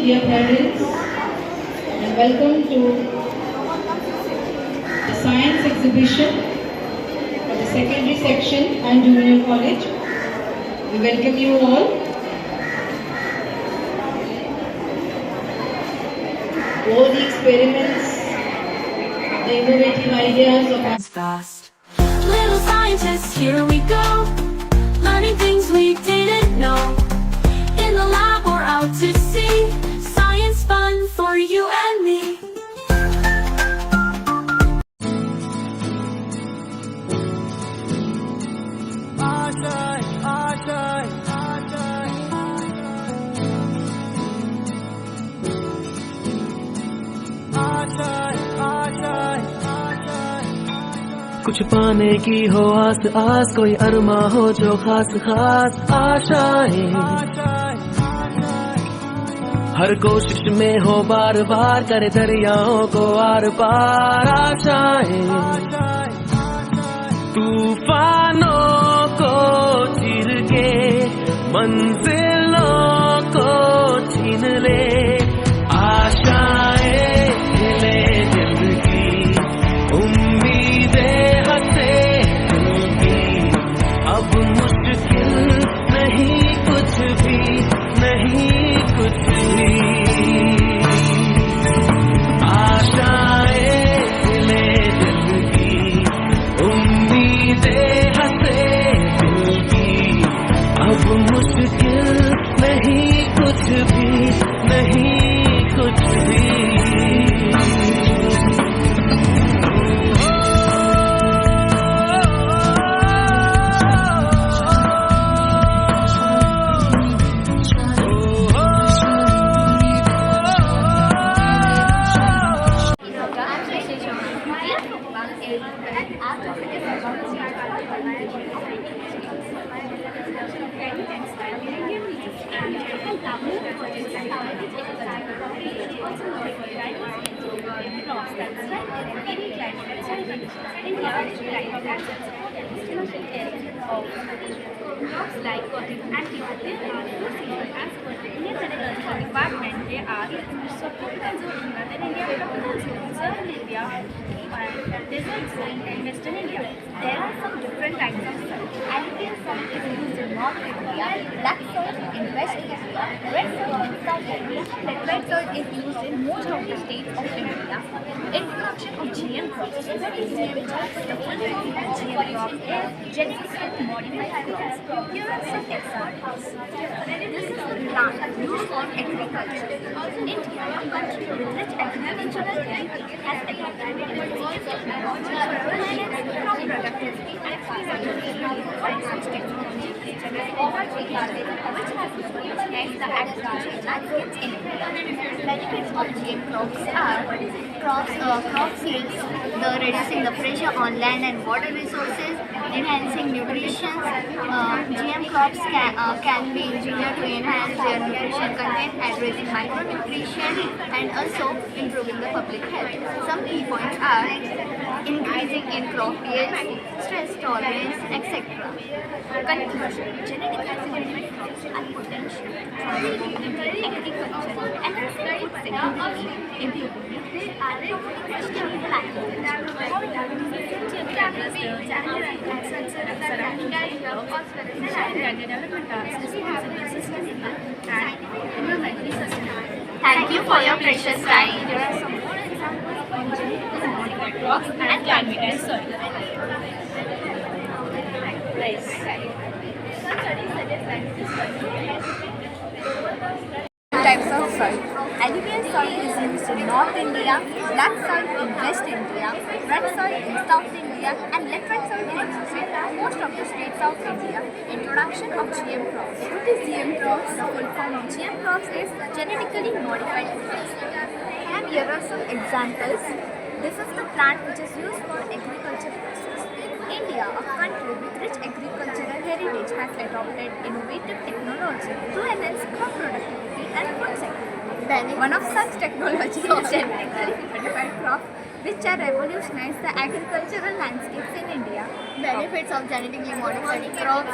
dear parents, and welcome to the science exhibition for the secondary section and junior college. We welcome you all. All the experiments, the innovative ideas of fast. Little scientists, here we go, learning things we didn't know. In the lab or out to sea, science fun for you and me. कुछ पाने की हो आस आस, कोई अरमा हो जो खास खास आशाएं, हर कोशिश में हो बार बार, करे दरियाओं को आर पार आशाएं, तूफानों को चीर के मंजिलों को छीन ले, आशाएं खिले दिल की, उम्मीदें हंसे दिल की, अब मुश्किल नहीं कुछ भी, नहीं कुछ भी, आशाएं खिले दिल की, उम्मीदें हंसे दिल की, अब मुश्किल नहीं कुछ भी, नहीं कुछ भी। Like cotton and people, they are procedure as per the Indian Agriculture Department. They are supported as in India, Southern India, and desert zone in Western India. There are some different types of soil. Alluvial soil is used in North India, black soil in West India, red soil in South India, red soil is used in most of the states of India. Introduction of GM crops. What is GM crops? The full form of GM crops is genetically modified crops. Here are some examples. This is the plant used for agriculture. India, a country with rich agricultural heritage, has adopted advanced technology for crop productivity and science technology, which has revolutionized the agricultural landscapes in India. Benefits of GM crops are crop yields, the reducing the pressure on land and water resources, enhancing nutrition. GM crops can be engineered to enhance their nutrition content, addressing micronutrition, and also improving the public health. Some key points are increasing in crop yields, stress tolerance, etc. Conclusion: genetic assignment crops are potential for improving agriculture and food security, improving vegetable Thank you for your precious time. There are some more examples on genetically modified crops and climate soil. Types of soil. Alluvial soil is used in North India, black soil in West India, red soil in South India, and laterite soil is used in most of the states of India. Introduction of GM crops. What is GM crops? The full form of GM crops is genetically modified crops. And here are some examples. This is the plant which is used for agriculture process. India, a country with rich agricultural heritage, has adopted innovative technology to enhance crop productivity and food security. One of such technologies is genetically modified crops, which are revolutionized the agricultural landscapes in India. Benefits of genetically modified crops.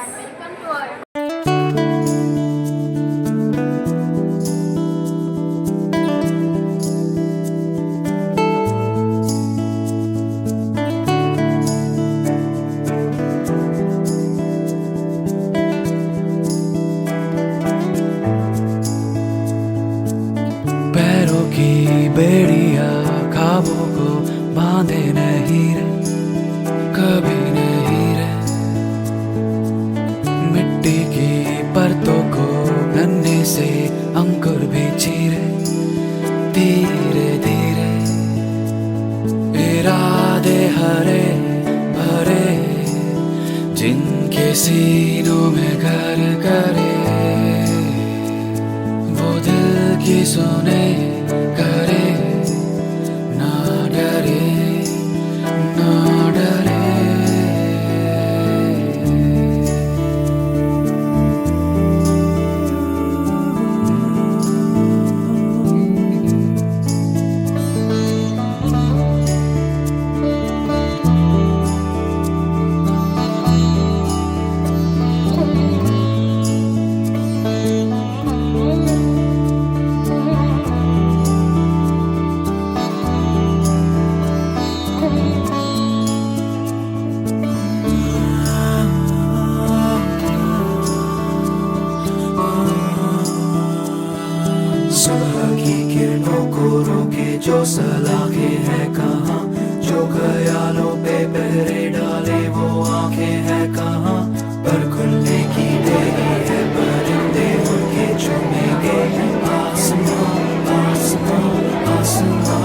परतों को नन्हे से अंकुर भी चीरे धीरे धीरे इरादे हरे भरे जिनके सीनों में घर करे वो दिल की सुने करे ना डरे ना डरे सुबह की किरणों को रोके जो सलाखें हैं कहाँ जो ख्यालों पे पहरे डाले वो आंखें हैं कहाँ पर खुलने की देरी है परिंदे उनके चुमेंगे आसमां आसमां आसमां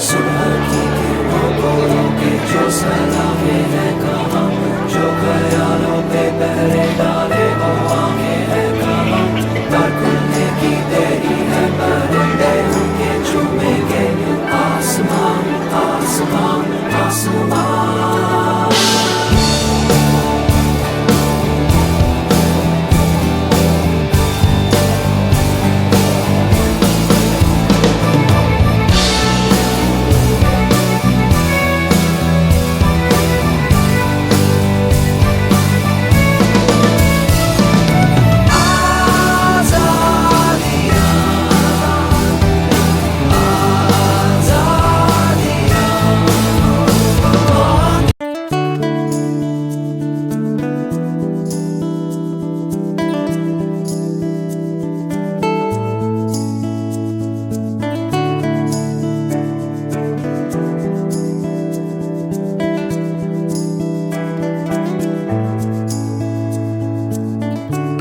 सुबह की किरणों को रोके जो सलाखें हैं कहाँ जो ख्यालों पे पहरे डाले वो आंखें हैं कहाँ पर खुलने की देरी है परिंदे उनके चुमेंगे आसमां आसमां आसमां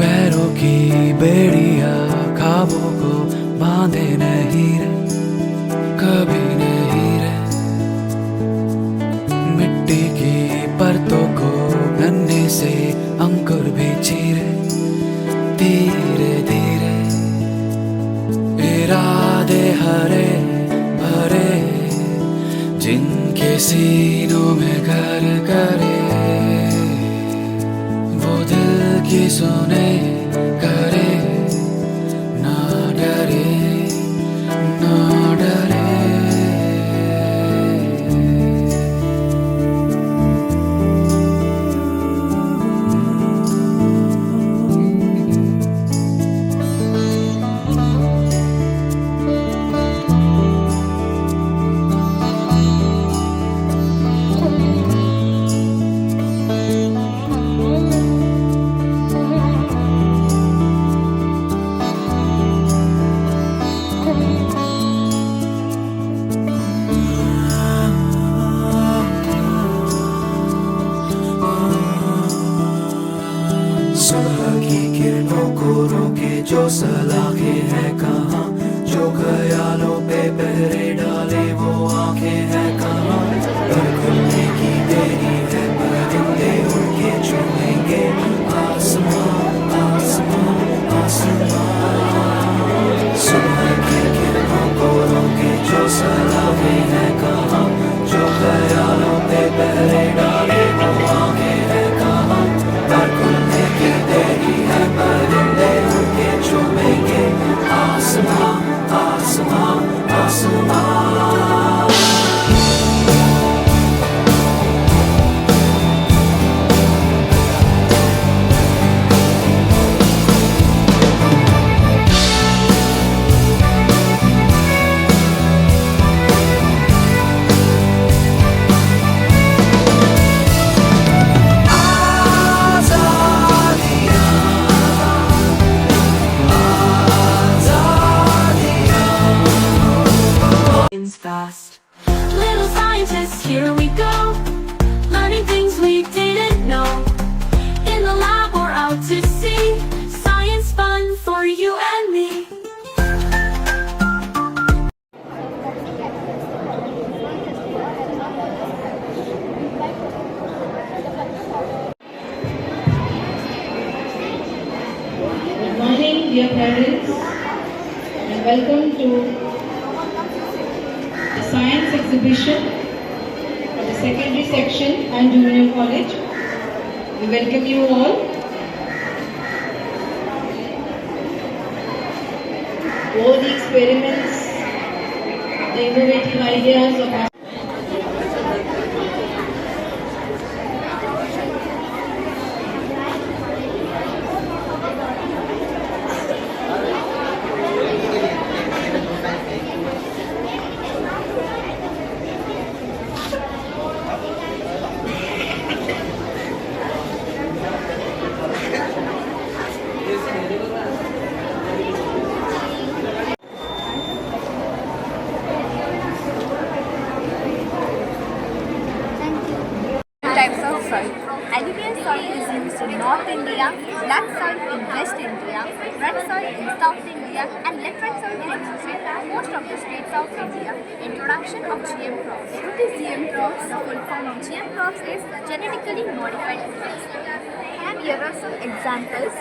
पैरों की बेड़िया ख्वाबों को बांधे नहीं रे कभी नहीं रे मिट्टी की परतों को नन्हे से अंकुर भी चीरे धीरे धीरे इरादे हरे भरे जिनके सीनों में घर करे वो दिल की सुने करे ना डरे ना डरे सुबह की किरणों को रोके जो सलाखें हैं कहाँ जो ख्यालों पे पहरे डाले वो आंखें हैं कहाँ पर खुलने की देरी है परिंदे उनके चुमेंगे आसमां आसमां आसमां सुबह की किरणों को रोके जो सलाखें हैं कहाँ जो ख्यालों पे पहरे डाले वो आंखें हैं कहाँ पर खुलने की देरी है परिंदे उनके चुमेंगे आसमां आसमां आसमां dear parents, and welcome to the science exhibition for the secondary section and junior college. We welcome you all. All the experiments, the innovative ideas of our types of soil. Alluvial soil is used in North India, black soil in West India, red soil in South India, and laterite soil is used in most of the states of India. Introduction of GM crops. What is GM crops? The full form of GM crops is genetically modified crops. And here are some examples.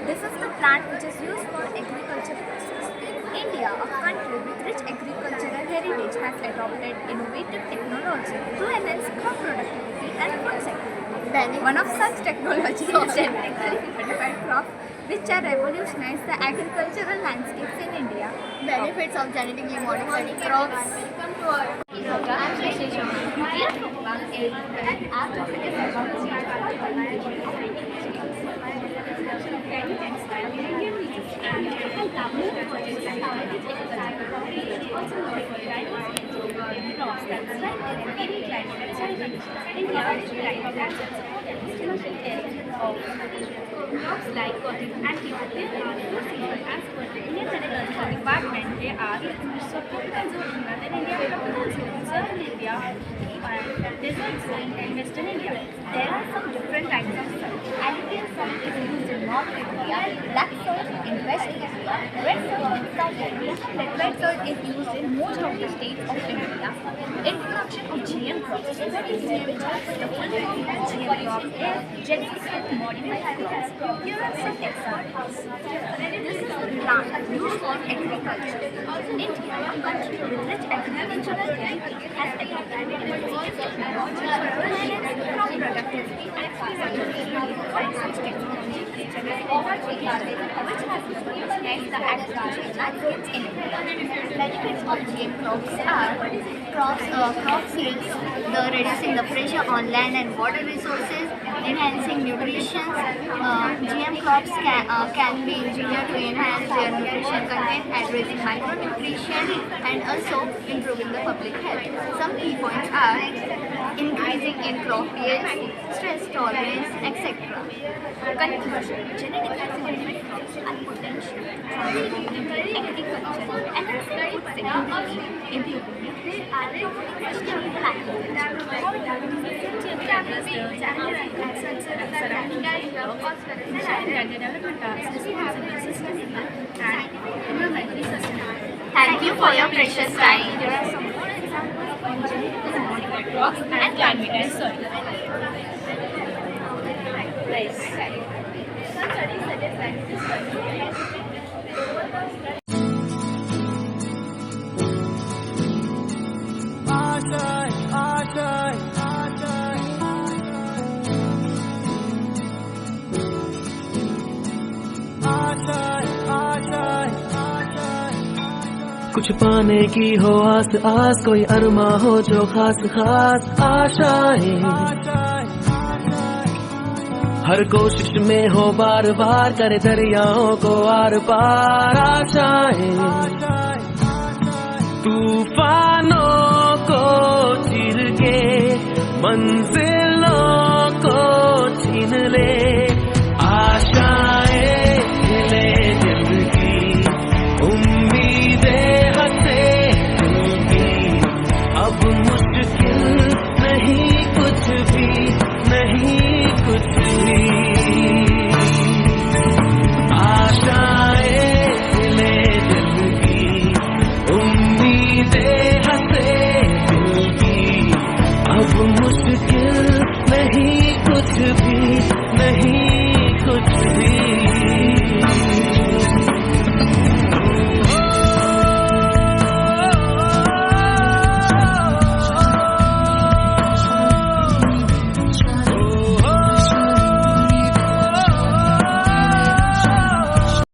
This is the plant which is used for agriculture process. India, a country with rich agricultural heritage, has adopted innovative technology to enhance crop productivity and food security. One of such technology is genetically modified crops, which have revolutionized the agricultural landscapes in India. Benefits of genetically modified crops. I'm Shri Sharma. Here is an act of Crops like cotton and cotton are seasonal as per the Indian Agriculture Department. They are subtropical zone in northern India, tropical zone southern India, and desert zone in western India. There are some different types of soil. Alluvial soil is used in North India, black soil in West India, red soil in South India, and laterite soil is used in most of the states of India. Introduction of GM crops. What is GM crops? The full form of GM crops is genetically modified crops. Here are some examples. This is the plant used for agriculture. India, a country with rich agricultural heritage, has adopted innovative technology for enhancing crop productivity and food security. One such technology is genetic modification, which has revolutionized the agricultural landscapes in India. Benefits of GM crops are crop yields, reducing the pressure on land and water resources, enhancing nutrition. GM crops can be engineered to enhance their nutrition content, addressing micronutrition, and also improving the public health. Some key points are increasing in crop yields, stress tolerance, etc. Conclusion: genetic modified crops are potential to agriculture and food security, improving nutrition and promoting Thank you for your precious time. There are some more examples on genetically modified crops and climate soil. Nice. Some studies suggest that this soil कुछ पाने की हो आस आस, कोई अरमा हो जो खास खास आशाएं, हर कोशिश में हो बार बार, करे दरियाओं को आर पार आशाएं, तूफानों को चीर के मंजिलों को छीन ले, आशाएं खिले दिल की, उम्मीदें हंसे दिल की, अब मुश्किल नहीं कुछ भी, नहीं कुछ